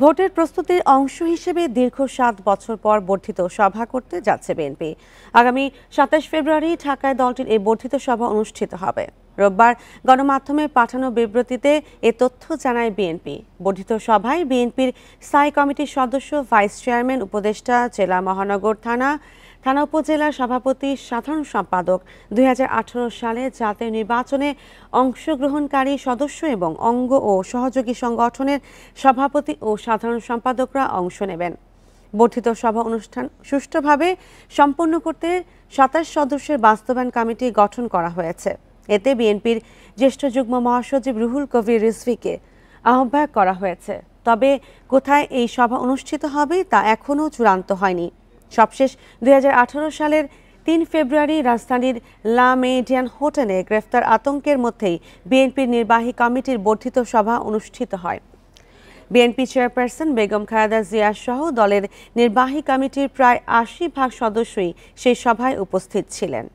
ভোটের প্রস্তুতির অংশ হিসেবে দীর্ঘ ৭ বছর পর বর্ধিত সভা করতে যাচ্ছে বিএনপি। আগামী ২৭ ফেব্রুয়ারি ঢাকায় দলটির এই বর্ধিত সভা অনুষ্ঠিত হবে। রোববার গণমাধ্যমে পাঠানো বিবৃতিতে এ তথ্য জানায় বিএনপি। বর্ধিত সভায় বিএনপির স্থায়ী কমিটির সদস্য, ভাইস চেয়ারম্যান, উপদেষ্টা, জেলা, মহানগর, থানা উপজেলার সভাপতি, সাধারণ সম্পাদক, ২০১৮ সালে জাতীয় নির্বাচনে অংশগ্রহণকারী সদস্য এবং অঙ্গ ও সহযোগী সংগঠনের সভাপতি ও সাধারণ সম্পাদকরা অংশ নেবেন। বর্ধিত সভা অনুষ্ঠান সুষ্ঠুভাবে সম্পন্ন করতে ২৭ সদস্যের বাস্তবায়ন কমিটি গঠন করা হয়েছে। এতে বিএনপির জ্যেষ্ঠ যুগ্ম মহাসচিব রুহুল কবির রিজভীকে আহ্বায়ক করা হয়েছে। তবে কোথায় এই সভা অনুষ্ঠিত হবে তা এখনও চূড়ান্ত হয়নি। সবশেষ ২০১৮ সালের ৩ ফেব্রুয়ারি রাজধানীর লা মেরিডিয়ান হোটেলে গ্রেফতার আতঙ্কের মধ্যেই বিএনপির নির্বাহী কমিটির বর্ধিত সভা অনুষ্ঠিত হয়। বিএনপি চেয়ারপারসন বেগম খালেদা জিয়া সহ দলের নির্বাহী কমিটির প্রায় ৮০% সদস্যই সেই সভায় উপস্থিত ছিলেন।